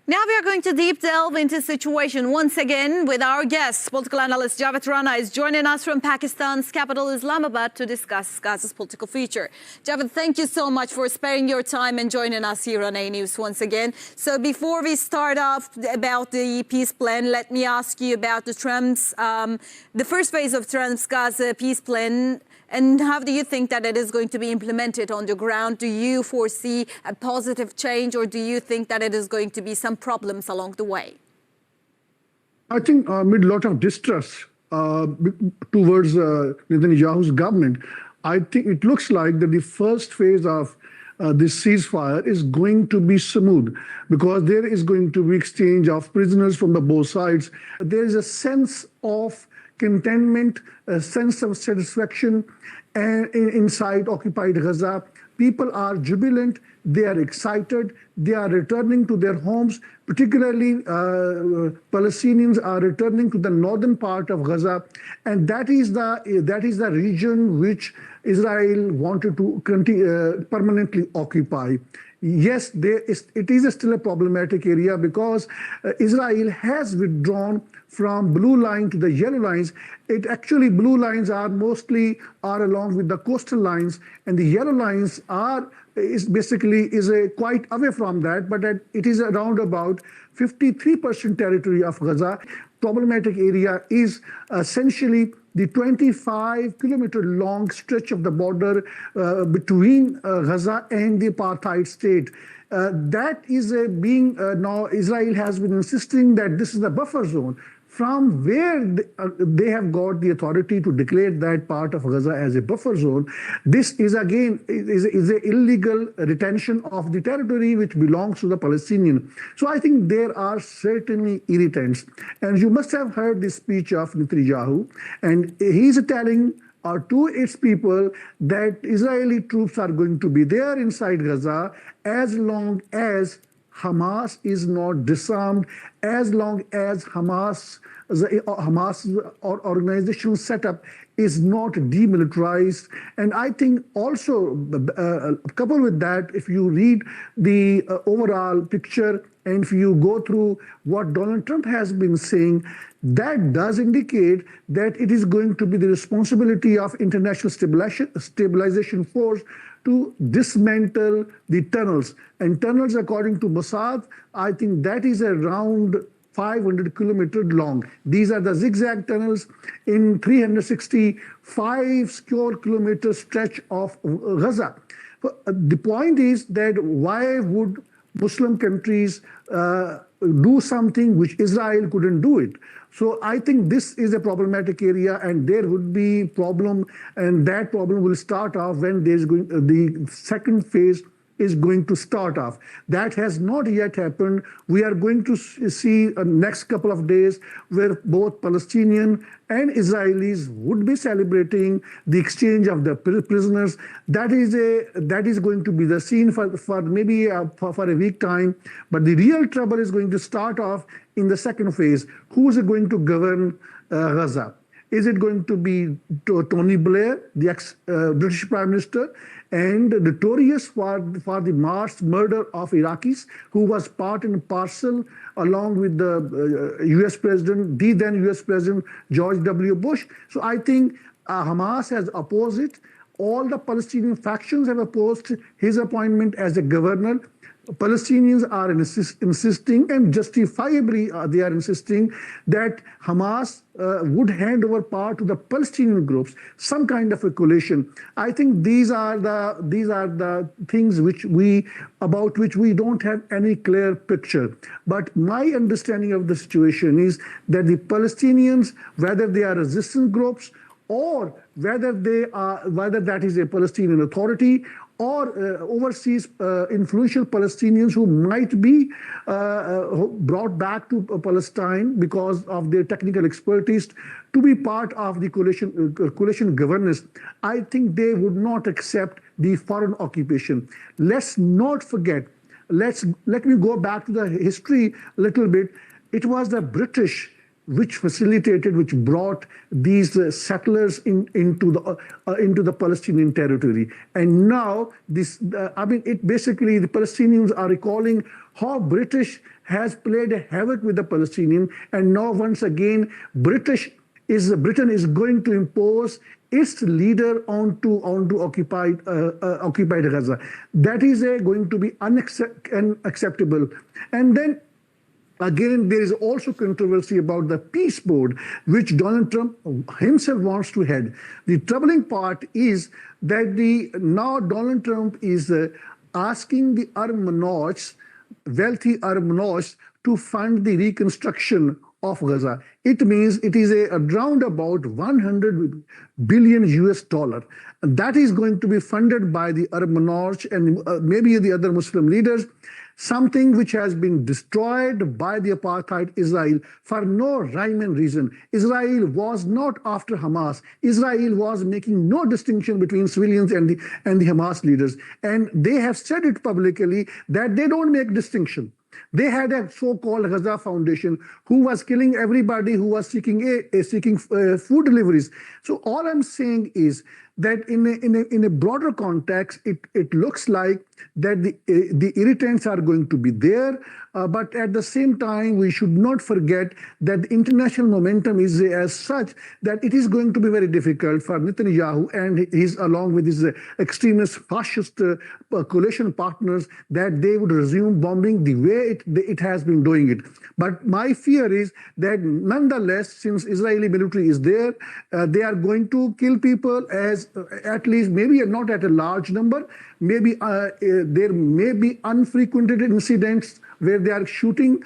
Now we are going to deep delve into the situation once again with our guest. Political analyst Javed Rana is joining us from Pakistan's capital Islamabad to discuss Gaza's political future. Javed, thank you so much for sparing your time and joining us here on A News once again. So before we start off about the peace plan, let me ask you about the first phase of Trump's Gaza peace plan. And how do you think that it is going to be implemented on the ground? Do you foresee a positive change, or do you think that it is going to be some problems along the way? I think amid a lot of distrust towards Netanyahu's government, I think it looks like that the first phase of this ceasefire is going to be smooth, because there is going to be exchange of prisoners from the both sides. There is a sense of contentment, a sense of satisfaction inside occupied Gaza. People are jubilant, they are excited, they are returning to their homes, particularly Palestinians are returning to the northern part of Gaza, and that is the region which Israel wanted to permanently occupy. Yes, it is still a problematic area, because Israel has withdrawn from blue line to the yellow lines. Blue lines are mostly along with the coastal lines, and the yellow lines is quite away from that, but it is around about 53% territory of Gaza. Problematic area is essentially the 25-kilometer long stretch of the border between Gaza and the apartheid state. That is now Israel has been insisting that this is the buffer zone, from where they have got the authority to declare that part of Gaza as a buffer zone. This is again an illegal retention of the territory which belongs to the Palestinian. So I think there are certainly irritants. And you must have heard the speech of Netanyahu, and he's telling to its people that Israeli troops are going to be there inside Gaza as long as Hamas is not disarmed, as long as Hamas organizational setup is not demilitarized. And I think also, coupled with that, if you read the overall picture and if you go through what Donald Trump has been saying, that does indicate that it is going to be the responsibility of international stabilization force to dismantle the tunnels. And tunnels, according to Mossad, I think that is around 500 kilometers long. These are the zigzag tunnels in 365 square kilometer stretch of Gaza. The point is that why would Muslim countries do something which Israel couldn't do it? So I think this is a problematic area, and there would be problem, and that problem will start off when the second phase is going to start off. That has not yet happened. We are going to see next couple of days where both Palestinian and Israelis would be celebrating the exchange of the prisoners. That is going to be the scene for maybe for a week time. But the real trouble is going to start off in the second phase. Who is going to govern Gaza? Is it going to be Tony Blair, the ex-British Prime Minister, and notorious for the mass murder of Iraqis, who was part and parcel along with the U.S. President, the then U.S. President George W. Bush? So I think Hamas has opposed it. All the Palestinian factions have opposed his appointment as a governor. Palestinians are insisting, and justifiably they are insisting, that Hamas would hand over power to the Palestinian groups, some kind of a coalition. I think these are the things about which we don't have any clear picture. But my understanding of the situation is that the Palestinians, whether they are resistance groups or whether that is a Palestinian Authority, or overseas influential Palestinians who might be brought back to Palestine because of their technical expertise to be part of the coalition governance, I think they would not accept the foreign occupation. Let's not forget, let me go back to the history a little bit. It was the British which facilitated, which brought these settlers into the Palestinian territory. And now this, I mean, it basically the Palestinians are recalling how British has played havoc with the Palestinian, and now once again Britain is going to impose its leader onto occupied Gaza. That is going to be unacceptable. And then again, there is also controversy about the peace board, which Donald Trump himself wants to head. The troubling part is that now Donald Trump is asking the Arab monarchs, wealthy Arab monarchs, to fund the reconstruction of Gaza. It means it is around about 100 billion US dollar. That is going to be funded by the Arab monarchs and maybe the other Muslim leaders, something which has been destroyed by the apartheid Israel for no rhyme and reason. Israel was not after Hamas. Israel was making no distinction between civilians and the Hamas leaders. And they have said it publicly that they don't make distinction. They had a so-called Gaza Foundation who was killing everybody who was seeking food deliveries. So all I'm saying is that in a broader context, it looks like that the irritants are going to be there, but at the same time, we should not forget that the international momentum is as such that it is going to be very difficult for Netanyahu and along with his extremist fascist coalition partners that they would resume bombing the way it has been doing it. But my fear is that nonetheless, since Israeli military is there, they are going to kill people as at least maybe not at a large number. Maybe there may be unfrequented incidents where they are shooting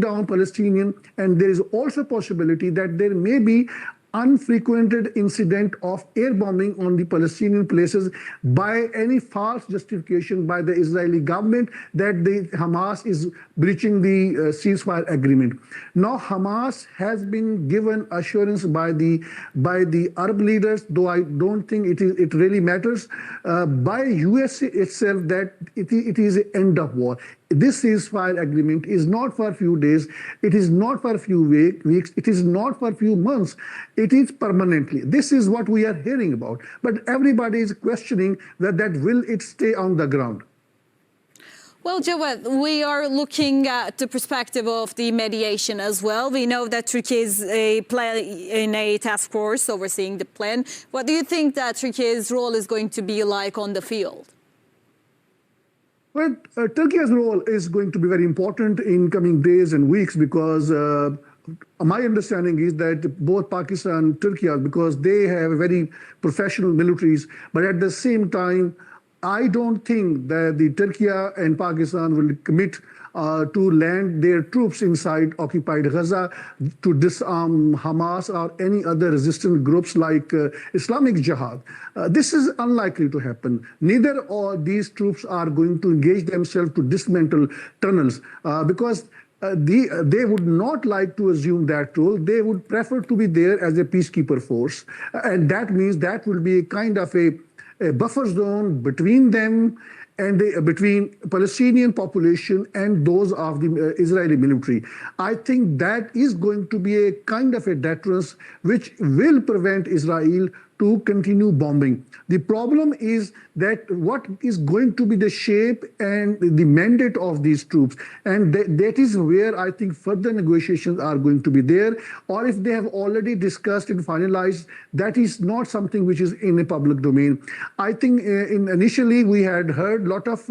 down Palestinian, and there is also possibility that there may be unfrequented incident of air bombing on the Palestinian places by any false justification by the Israeli government that the Hamas is breaching the ceasefire agreement. Now Hamas has been given assurance by the Arab leaders, though I don't think it really matters, by US itself that it is the end of war. This ceasefire agreement is not for a few days, it is not for a few weeks, it is not for a few months, it is permanently. This is what we are hearing about. But everybody is questioning that will it stay on the ground. Well, Javed, we are looking at the perspective of the mediation as well. We know that Turkey is in a task force overseeing the plan. What do you think that Turkey's role is going to be like on the field? Well, Turkey's role is going to be very important in coming days and weeks because my understanding is that both Pakistan and Turkey, because they have very professional militaries, but at the same time, I don't think that the Turkey and Pakistan will commit to land their troops inside occupied Gaza to disarm Hamas or any other resistant groups like Islamic Jihad. This is unlikely to happen. Neither of these troops are going to engage themselves to dismantle tunnels because they would not like to assume that role. They would prefer to be there as a peacekeeper force. And that means that will be a kind of a buffer zone between them and between Palestinian population and those of the Israeli military. I think that is going to be a kind of a deterrence which will prevent Israel to continue bombing. The problem is that what is going to be the shape and the mandate of these troops, and that is where I think further negotiations are going to be there, or if they have already discussed and finalized, that is not something which is in a public domain. I think initially we had heard a lot of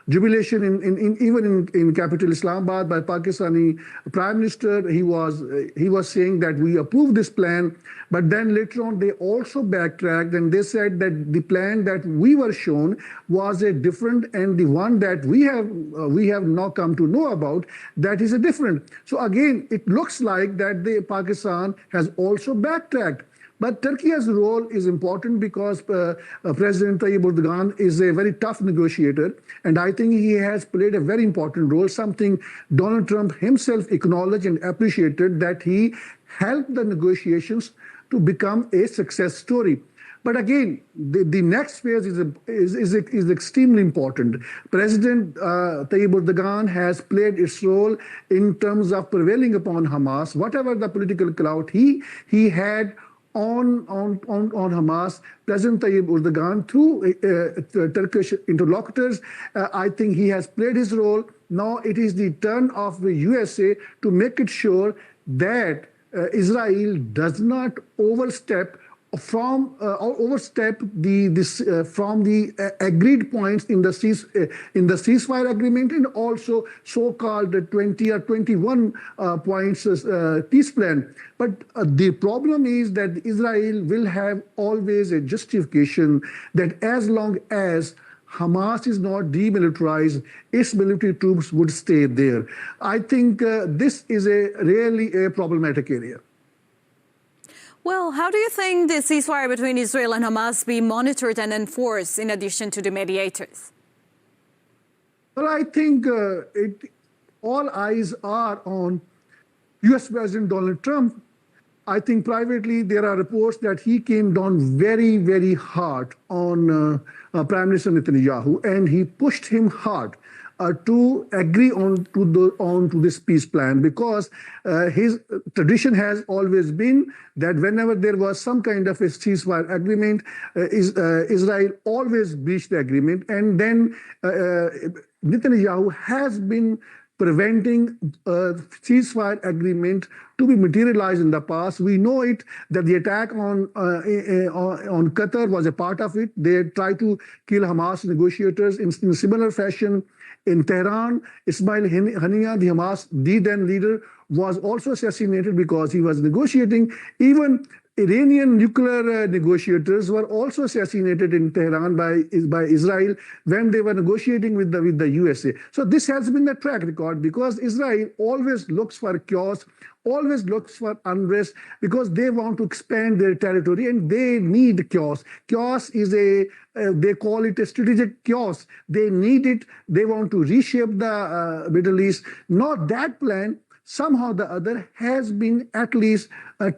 jubilation even in capital Islamabad by Pakistani Prime Minister. He was saying that we approve this plan, but then later on they also backtracked and they said that the plan that we were shown was a different, and the one that we have now come to know about, that is a different. So again, it looks like that Pakistan has also backtracked. But Turkey's role is important because President Tayyip Erdogan is a very tough negotiator, and I think he has played a very important role, something Donald Trump himself acknowledged and appreciated, that he helped the negotiations to become a success story. But again, the next phase is extremely important. President Tayyip Erdogan has played its role in terms of prevailing upon Hamas. Whatever the political clout he had on Hamas, President Tayyip Erdogan, through Turkish interlocutors, I think he has played his role. Now it is the turn of the USA to make it sure that Israel does not overstep from the agreed points in the ceasefire agreement, and also so-called 20 or 21 points peace plan. But the problem is that Israel will have always a justification that as long as Hamas is not demilitarized, its military troops would stay there. I think this is really a problematic area. Well, how do you think the ceasefire between Israel and Hamas be monitored and enforced in addition to the mediators? Well, I think all eyes are on US President Donald Trump. I think privately there are reports that he came down very, very hard on Prime Minister Netanyahu, and he pushed him hard to agree on to this peace plan, because his tradition has always been that whenever there was some kind of a ceasefire agreement, Israel always breached the agreement, and then Netanyahu has been preventing a ceasefire agreement to be materialized in the past. We know it, that the attack on Qatar was a part of it. They tried to kill Hamas negotiators in similar fashion. In Tehran, Ismail Haniyeh, the Hamas then leader, was also assassinated because he was negotiating. Even Iranian nuclear negotiators were also assassinated in Tehran by Israel when they were negotiating with the USA. So this has been the track record, because Israel always looks for chaos, always looks for unrest, because they want to expand their territory and they need chaos. Chaos is they call it a strategic chaos. They need it. They want to reshape the Middle East. Not that plan, somehow the other, has been at least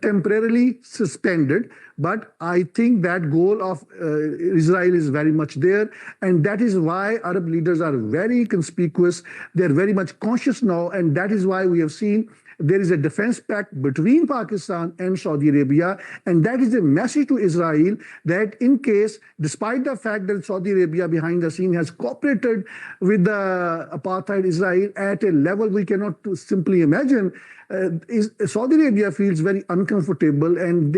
temporarily suspended. But I think that goal of Israel is very much there. And that is why Arab leaders are very conspicuous. They're very much conscious now. And that is why we have seen there is a defense pact between Pakistan and Saudi Arabia. And that is a message to Israel that in case, despite the fact that Saudi Arabia behind the scene has cooperated with the apartheid Israel at a level we cannot simply imagine, Saudi Arabia feels very uncomfortable, and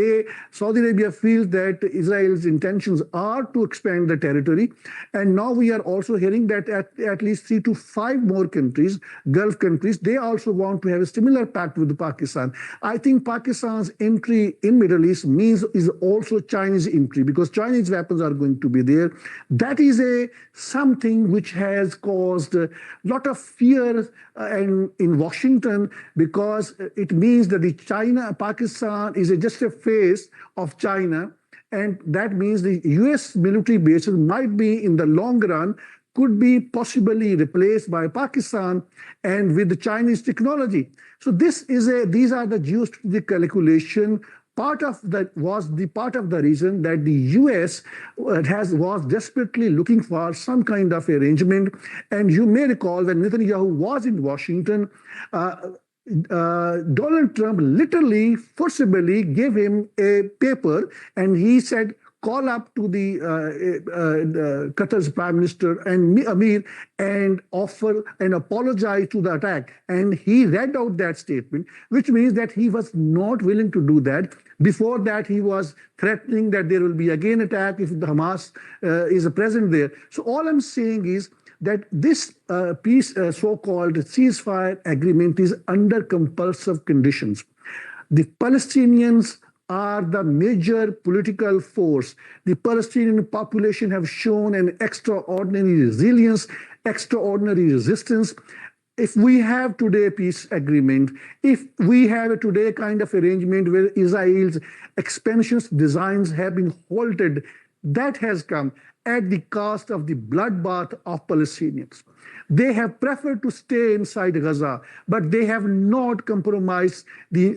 Saudi Arabia feels that Israel's intentions are to expand the territory. And now we are also hearing that at least 3 to 5 more countries, Gulf countries, they also want to have a similar pact with Pakistan. I think Pakistan's entry in Middle East is also Chinese entry, because Chinese weapons are going to be there. That is something which has caused a lot of fear in Washington, because it means that Pakistan is just a face of China, and that means the US military bases might be, in the long run, could be possibly replaced by Pakistan and with the Chinese technology. So these are the geostrategic calculation. Part of that was the reason that the US was desperately looking for some kind of arrangement. And you may recall when Netanyahu was in Washington, Donald Trump literally forcibly gave him a paper, and he said, call up to the Qatar's Prime Minister and Amir and offer and apologize to the attack. And he read out that statement, which means that he was not willing to do that. Before that, he was threatening that there will be again attack if the Hamas is present there. So all I'm saying is that this peace, so-called ceasefire agreement, is under compulsive conditions. The Palestinians are the major political force. The Palestinian population have shown an extraordinary resilience, extraordinary resistance. If we have today a peace agreement, if we have today kind of arrangement where Israel's expansionist designs have been halted that has come at the cost of the bloodbath of Palestinians. They have preferred to stay inside Gaza, but they have not compromised the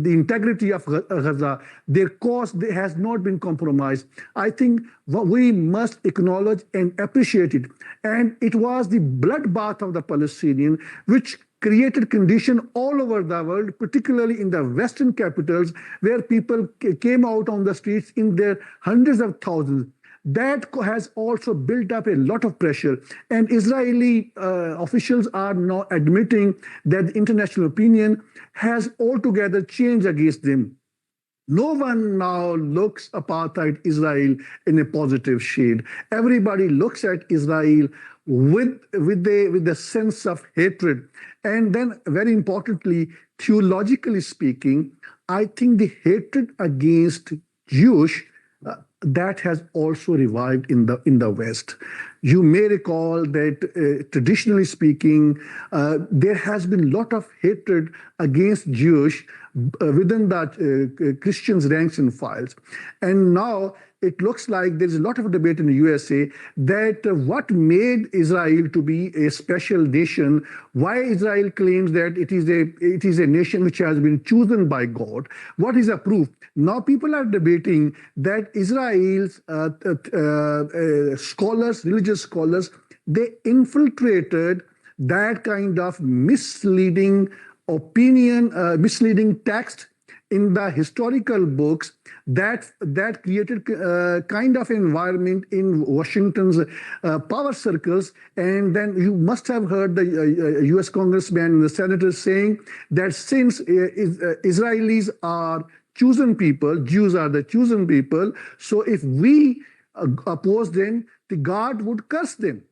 integrity of Gaza. Their cause has not been compromised. I think we must acknowledge and appreciate it. And it was the bloodbath of the Palestinian which created condition all over the world, particularly in the Western capitals, where people came out on the streets in their hundreds of thousands. That has also built up a lot of pressure. And Israeli officials are now admitting that the international opinion has altogether changed against them. No one now looks apartheid Israel in a positive shade. Everybody looks at Israel with a sense of hatred. And then, very importantly, theologically speaking, I think the hatred against Jewish that has also revived in the West. You may recall that traditionally speaking, there has been a lot of hatred against Jewish within that Christians' ranks and files. And now it looks like there's a lot of debate in the USA that what made Israel to be a special nation, why Israel claims that it is a nation which has been chosen by God, what is the proof? Now people are debating that Israel's scholars, religious scholars, they infiltrated that kind of misleading opinion, misleading text in the historical books that created kind of environment in Washington's power circles. And then you must have heard the US congressman and the senators saying that since Israelis are chosen people, Jews are the chosen people, so if we oppose them, the God would curse them.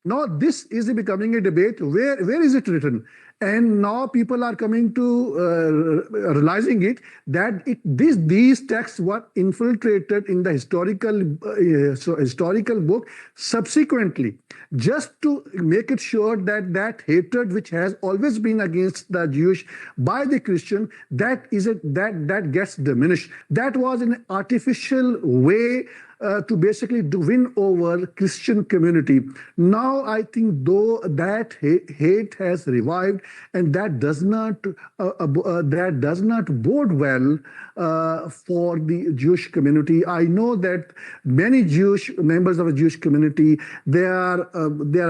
Now this is becoming a debate. Where is it written? And now people are coming to realizing it that these texts were infiltrated in the historical book subsequently, just to make it sure that hatred which has always been against the Jewish by the Christian, that gets diminished. That was an artificial way to basically win over Christian community. Now I think though that hate has revived, and that does not bode well for the Jewish community. I know that many Jewish members of the Jewish community, they are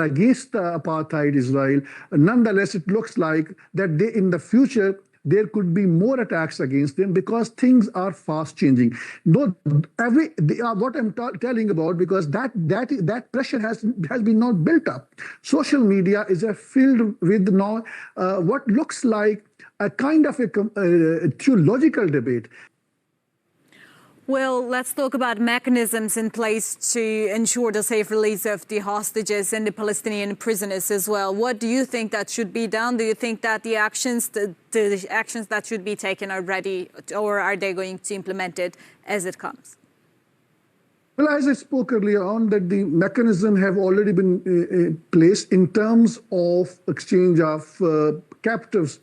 against apartheid Israel. Nonetheless, it looks like that in the future there could be more attacks against them because things are fast changing. What I'm telling about, because that pressure has been now built up. Social media is filled with now what looks like a kind of a theological debate. Well, let's talk about mechanisms in place to ensure the safe release of the hostages and the Palestinian prisoners as well. What do you think that should be done? Do you think that the actions that should be taken are ready, or are they going to implement it as it comes? Well, as I spoke earlier on, that the mechanism have already been placed in terms of exchange of captives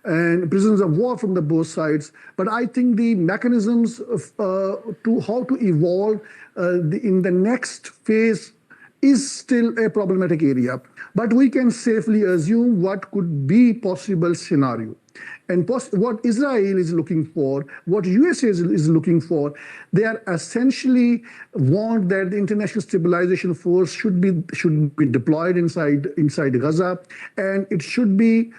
and prisoners of war from the both sides. But I think the mechanisms to how to evolve in the next phase is still a problematic area. But we can safely assume what could be possible scenario. And what Israel is looking for, what USA is looking for, they are essentially want that the international stabilization force should be deployed inside Gaza, and it should be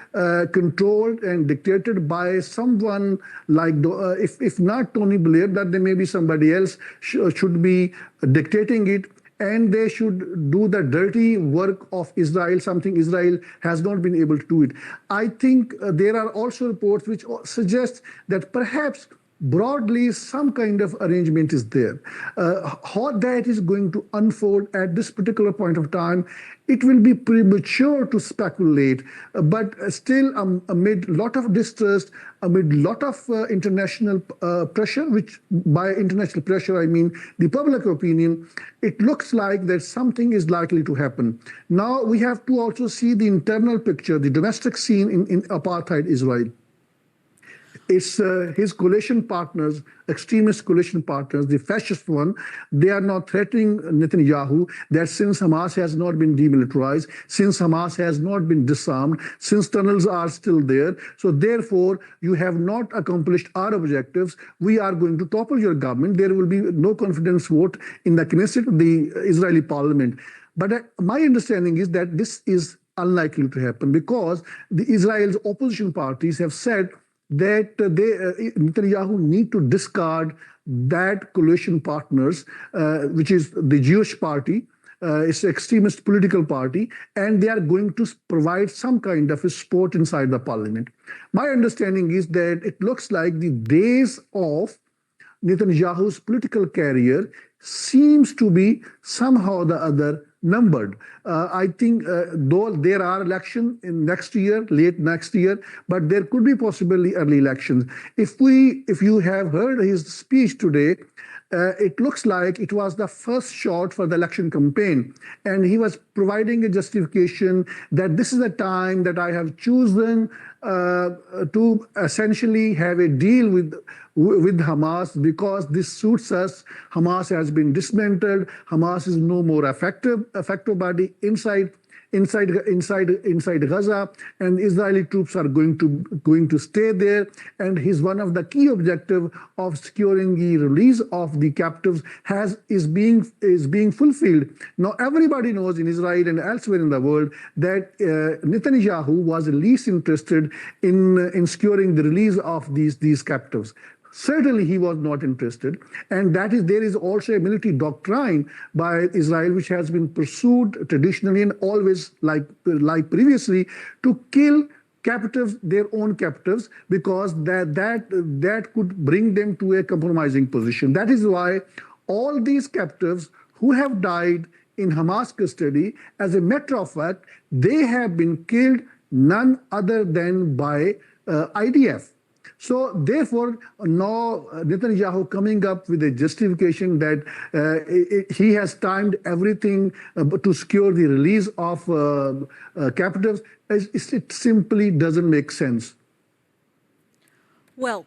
controlled and dictated by someone like, if not Tony Blair, that there may be somebody else should be dictating it. And they should do the dirty work of Israel, something Israel has not been able to do it. I think there are also reports which suggest that perhaps broadly some kind of arrangement is there. How that is going to unfold at this particular point of time, it will be premature to speculate, but still amid a lot of distrust, amid a lot of international pressure, which by international pressure I mean the public opinion, it looks like that something is likely to happen. Now we have to also see the internal picture, the domestic scene in apartheid Israel. It's his coalition partners, extremist coalition partners, the fascist one. They are now threatening Netanyahu that since Hamas has not been demilitarized, since Hamas has not been disarmed, since tunnels are still there, so therefore you have not accomplished our objectives. We are going to topple your government. There will be no confidence vote in the Knesset, the Israeli parliament. But my understanding is that this is unlikely to happen because the Israel's opposition parties have said that Netanyahu need to discard that coalition partners, which is the Jewish party, it's an extremist political party, and they are going to provide some kind of a support inside the parliament. My understanding is that it looks like the days of Netanyahu's political career seems to be somehow or the other numbered. I think though there are elections in next year, late next year, but there could be possibly early elections. If you have heard his speech today, it looks like it was the first shot for the election campaign. And he was providing a justification that this is the time that I have chosen to essentially have a deal with Hamas because this suits us. Hamas has been dismantled. Hamas is no more effective body inside Gaza, and Israeli troops are going to stay there. And one of the key objective of securing the release of the captives is being fulfilled. Now everybody knows in Israel and elsewhere in the world that Netanyahu was least interested in securing the release of these captives. Certainly, he was not interested, and there is also a military doctrine by Israel, which has been pursued traditionally and always, like previously, to kill captives, their own captives, because that could bring them to a compromising position. That is why all these captives who have died in Hamas custody, as a matter of fact, they have been killed none other than by IDF. So therefore, now Netanyahu coming up with a justification that he has timed everything to secure the release of captives, it simply doesn't make sense. Well,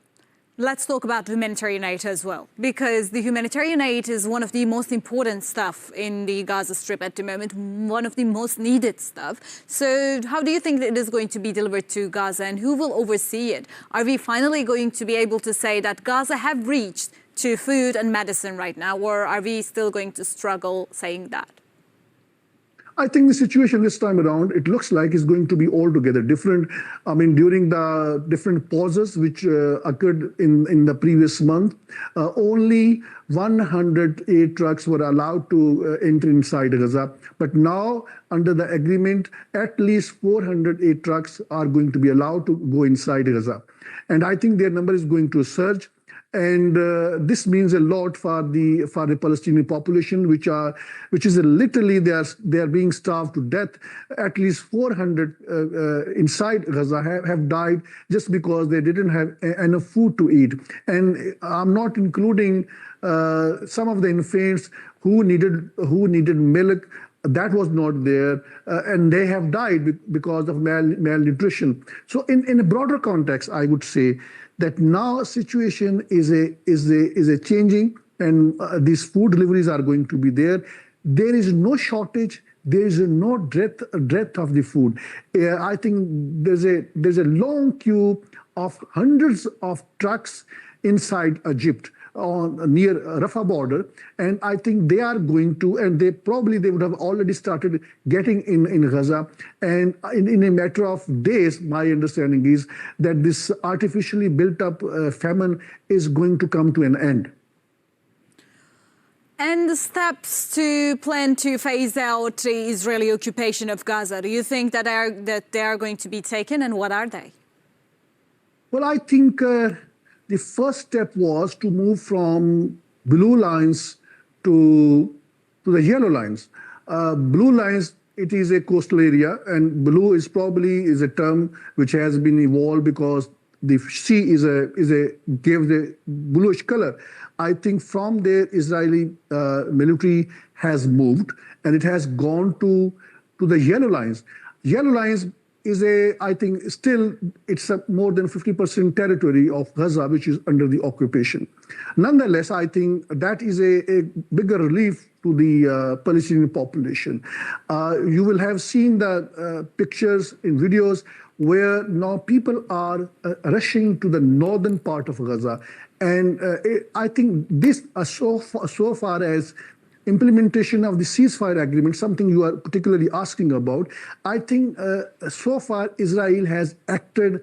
let's talk about humanitarian aid as well, because the humanitarian aid is one of the most important stuff in the Gaza Strip at the moment, one of the most needed stuff. So how do you think that it is going to be delivered to Gaza, and who will oversee it? Are we finally going to be able to say that Gaza have reached to food and medicine right now, or are we still going to struggle saying that? I think the situation this time around, it looks like it's going to be altogether different. I mean, during the different pauses which occurred in the previous month, only 108 trucks were allowed to enter inside Gaza. But now, under the agreement, at least 408 trucks are going to be allowed to go inside Gaza. And I think their number is going to surge. And this means a lot for the Palestinian population, which is literally they are being starved to death. At least 400 inside Gaza have died just because they didn't have enough food to eat. And I'm not including some of the infants who needed milk. That was not there, and they have died because of malnutrition. So, in a broader context, I would say that now situation is a changing, and these food deliveries are going to be there. There is no shortage. There is no dearth of the food. I think there's a long queue of hundreds of trucks inside Egypt, near Rafah border, and I think they are going to, and they would have already started getting in Gaza, and in a matter of days, my understanding is that this artificially built up famine is going to come to an end. And the steps to plan to phase out the Israeli occupation of Gaza, do you think that they are going to be taken, and what are they? Well, I think the first step was to move from blue lines to the yellow lines. Blue lines, it is a coastal area, and blue is a term which has been evolved because the sea gives a bluish color. I think from there, Israeli military has moved, and it has gone to the yellow lines. Yellow lines I think, still it's more than 50% territory of Gaza, which is under the occupation. Nonetheless, I think that is a bigger relief to the Palestinian population. You will have seen the pictures in videos where now people are rushing to the northern part of Gaza. And I think this, so far as implementation of the ceasefire agreement, something you are particularly asking about, I think so far Israel has acted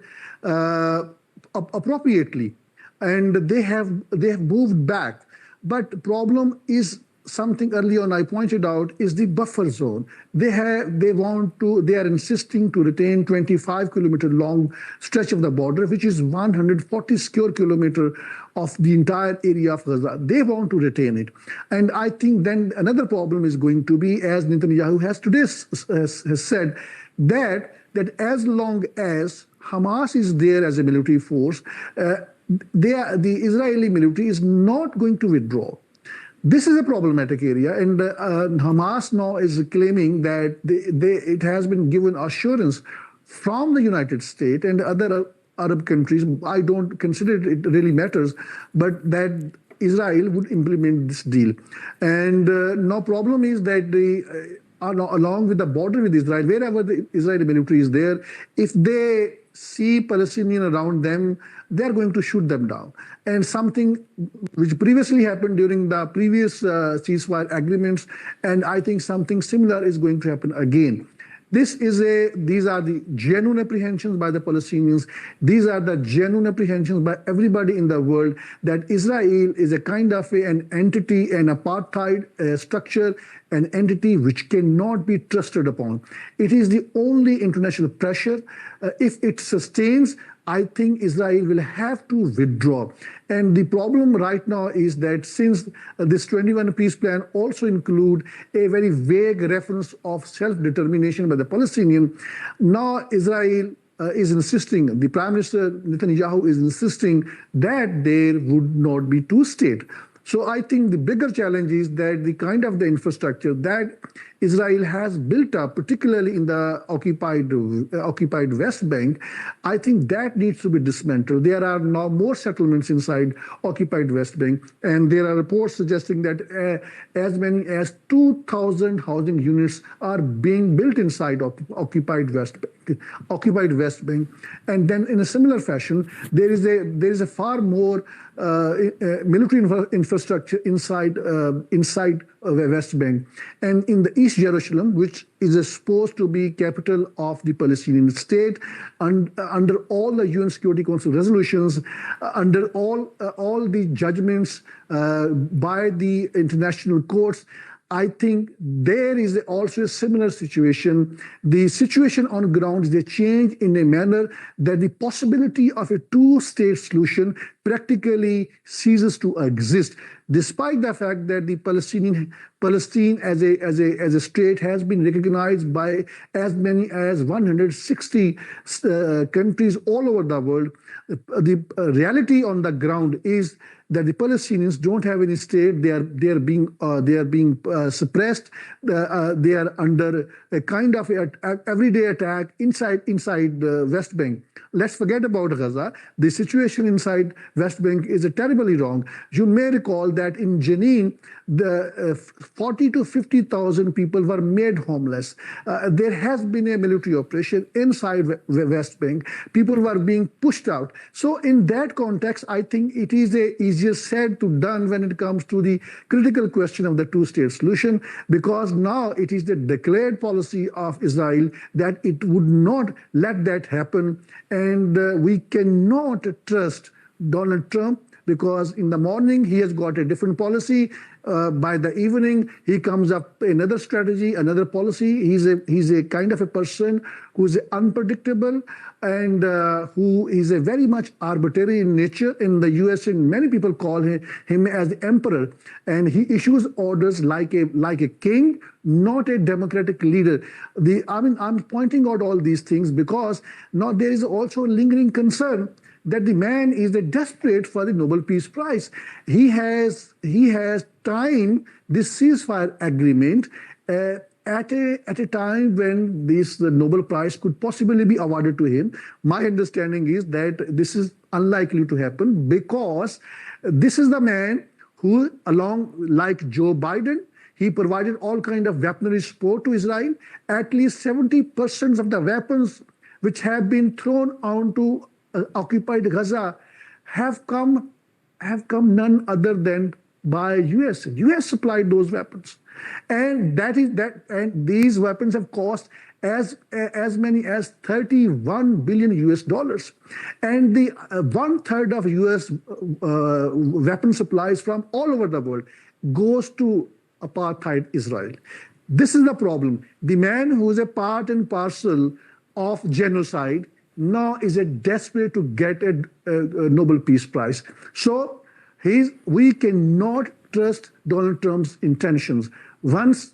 appropriately, and they have moved back. But the problem is something early on I pointed out is the buffer zone. They are insisting to retain 25-kilometer long stretch of the border, which is 140 square kilometer of the entire area of Gaza. They want to retain it. And I think then another problem is going to be, as Netanyahu has today has said, that as long as Hamas is there as a military force, the Israeli military is not going to withdraw. This is a problematic area, and Hamas now is claiming that it has been given assurance from the United States and other Arab countries. I don't consider it really matters, but that Israel would implement this deal. And now problem is that along with the border with Israel, wherever the Israeli military is there, if they see Palestinian around them, they're going to shoot them down. And something which previously happened during the previous ceasefire agreements, and I think something similar is going to happen again. These are the genuine apprehensions by the Palestinians. These are the genuine apprehensions by everybody in the world that Israel is a kind of an entity, an apartheid structure, an entity which cannot be trusted upon. It is the only international pressure. If it sustains, I think Israel will have to withdraw. And the problem right now is that since this 21 peace plan also include a very vague reference of self-determination by the Palestinian, now Israel is insisting, the Prime Minister Netanyahu is insisting that there would not be two-state. So I think the bigger challenge is that the kind of the infrastructure that Israel has built up, particularly in the occupied West Bank, I think that needs to be dismantled. There are now more settlements inside occupied West Bank, and there are reports suggesting that as many as 2,000 housing units are being built inside occupied West Bank. And then in a similar fashion, there is a far more military infrastructure inside West Bank, and in the East Jerusalem, which is supposed to be capital of the Palestinian state, under all the UN Security Council resolutions, under all the judgments by the international courts. I think there is also a similar situation. The situation on ground is a change in a manner that the possibility of a two-state solution practically ceases to exist, despite the fact that the Palestine as a state has been recognized by as many as 160 countries all over the world. The reality on the ground is that the Palestinians don't have any state. They are being suppressed. They are under a kind of everyday attack inside the West Bank. Let's forget about Gaza. The situation inside West Bank is terribly wrong. You may recall that in Jenin, the 40 to 50,000 people were made homeless. There has been a military operation inside West Bank. People were being pushed out. So in that context, I think it is easier said to done when it comes to the critical question of the two-state solution, because now it is the declared policy of Israel that it would not let that happen. And we cannot trust Donald Trump, because in the morning he has got a different policy. By the evening, he comes up another strategy, another policy. He's a kind of a person who's unpredictable and who is a very much arbitrary in nature. In the US, and many people call him as the emperor, and he issues orders like a king, not a democratic leader. I'm pointing out all these things because now there is also a lingering concern that the man is desperate for the Nobel Peace Prize. He has timed this ceasefire agreement at a time when the Nobel Prize could possibly be awarded to him. My understanding is that this is unlikely to happen because this is the man who, along like Joe Biden, he provided all kind of weaponry support to Israel. At least 70% of the weapons which have been thrown onto occupied Gaza have come none other than by US. US supplied those weapons, and and these weapons have cost as many as 31 billion US dollars, and the one-third of US weapon supplies from all over the world goes to apartheid Israel. This is the problem. The man who is a part and parcel of genocide now is desperate to get a Nobel Peace Prize. So we cannot trust Donald Trump's intentions. Once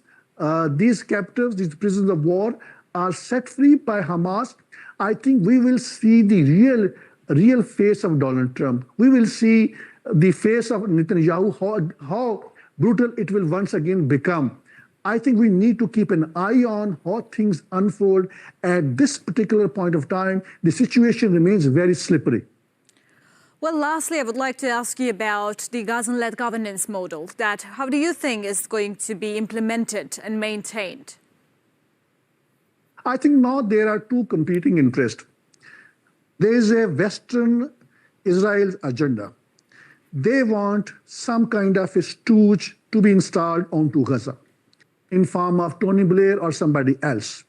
these captives, these prisoners of war, are set free by Hamas, I think we will see the real face of Donald Trump. We will see the face of Netanyahu, how brutal it will once again become. I think we need to keep an eye on how things unfold. At this particular point of time, the situation remains very slippery. Well, lastly, I would like to ask you about the Gazan-led governance model. How do you think is going to be implemented and maintained? I think now there are two competing interests. There is a Western Israel agenda. They want some kind of a stooge to be installed onto Gaza in form of Tony Blair or somebody else.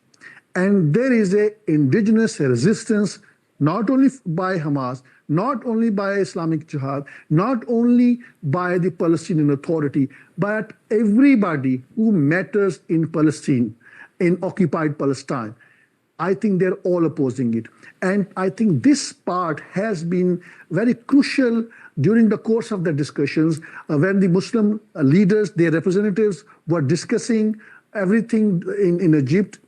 And there is an indigenous resistance, not only by Hamas, not only by Islamic Jihad, not only by the Palestinian Authority, but everybody who matters in Palestine, in occupied Palestine. I think they're all opposing it. And I think this part has been very crucial during the course of the discussions when the Muslim leaders, their representatives, were discussing everything in Egypt.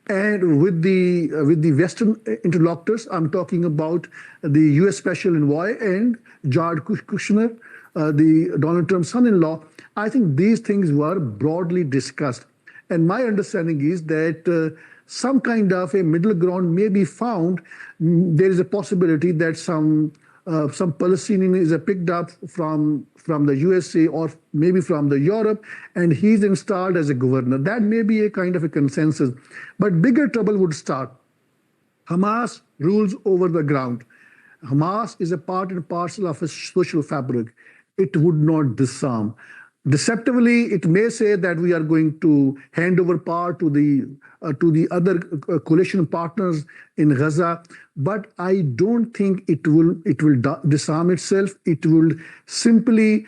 And with the Western interlocutors, I'm talking about the U.S. Special Envoy and Jared Kushner, the Donald Trump's son-in-law. I think these things were broadly discussed. And my understanding is that some kind of a middle ground may be found. There is a possibility that some Palestinian is picked up from the USA or maybe from the Europe, and he's installed as a governor. That may be a kind of a consensus. But bigger trouble would start. Hamas rules over the ground. Hamas is a part and parcel of a social fabric. It would not disarm. Deceptively, it may say that we are going to hand over power to the other coalition partners in Gaza, but I don't think it will disarm itself. It will simply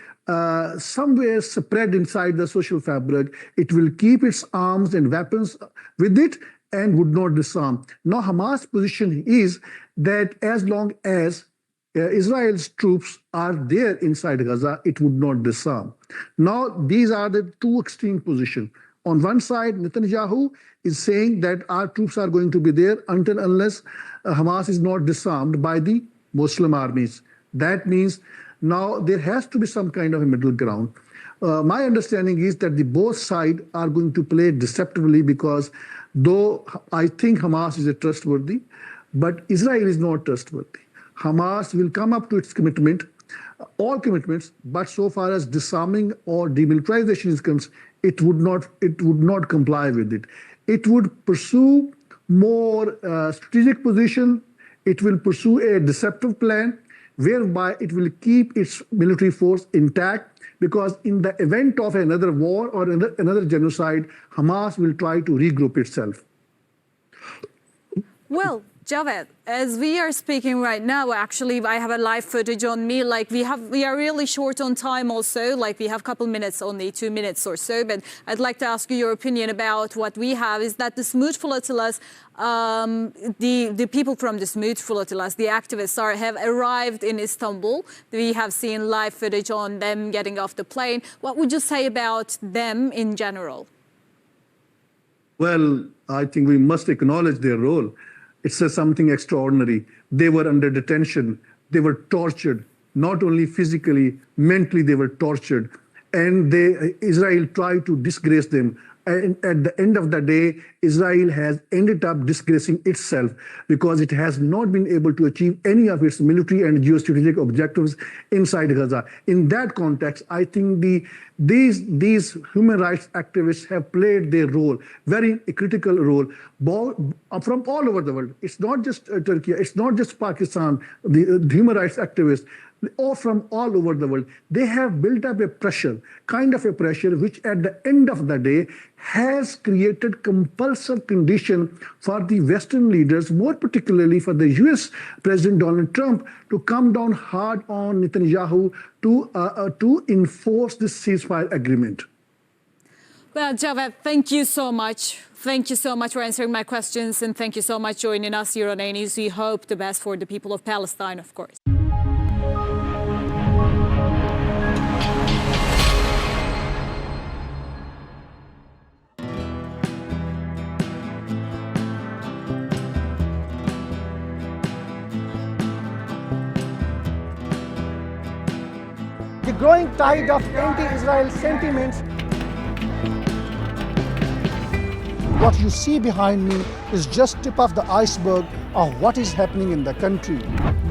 somewhere spread inside the social fabric. It will keep its arms and weapons with it and would not disarm. Now, Hamas' position is that as long as Israel's troops are there inside Gaza, it would not disarm. Now, these are the two extreme positions. On one side, Netanyahu is saying that our troops are going to be there until unless Hamas is not disarmed by the Muslim armies. That means now there has to be some kind of a middle ground. My understanding is that both sides are going to play deceptively because though I think Hamas is trustworthy, but Israel is not trustworthy. Hamas will come up to its commitment, all commitments, but so far as disarming or demilitarization is concerned, it would not comply with it. It would pursue more strategic position. It will pursue a deceptive plan whereby it will keep its military force intact, because in the event of another war or another genocide, Hamas will try to regroup itself. Well, Javed, as we are speaking right now, actually, I have a live footage on me. Like we are really short on time also. Like we have a couple minutes, only 2 minutes or so. But I'd like to ask you your opinion about what we have. Is that the smooth flotillas, the people from the smooth flotillas, the activists have arrived in Istanbul. We have seen live footage on them getting off the plane. What would you say about them in general? Well, I think we must acknowledge their role. It's something extraordinary. They were under detention. They were tortured, not only physically, mentally they were tortured. And Israel tried to disgrace them. And at the end of the day, Israel has ended up disgracing itself because it has not been able to achieve any of its military and geostrategic objectives inside Gaza. In that context, I think these human rights activists have played their role, very critical role, from all over the world. It's not just Turkey, it's not just Pakistan, the human rights activists, or from all over the world. They have built up a pressure, kind of a pressure, which at the end of the day has created compulsive condition for the Western leaders, more particularly for the US President Donald Trump, to come down hard on Netanyahu to enforce this ceasefire agreement. Well, Javed, thank you so much. Thank you so much for answering my questions, and thank you so much for joining us here on A News. We hope the best for the people of Palestine, of course. The growing tide of anti-Israel sentiments. What you see behind me is just tip of the iceberg of what is happening in the country.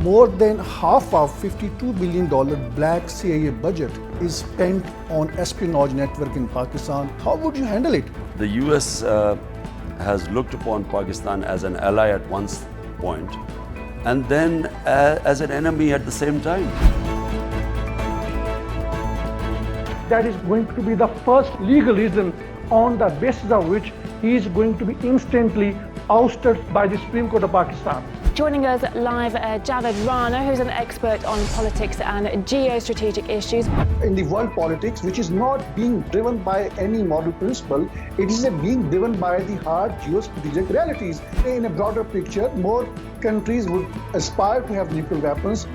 More than half of $52 billion black CIA budget is spent on espionage network in Pakistan. How would you handle it? The US has looked upon Pakistan as an ally at one point and then as an enemy at the same time. That is going to be the first legal reason on the basis of which he is going to be instantly ousted by the Supreme Court of Pakistan. Joining us live, Javed Rana, who's an expert on politics and geostrategic issues. In the world politics, which is not being driven by any moral principle, it is being driven by the hard geostrategic realities. In a broader picture, more countries would aspire to have nuclear weapons.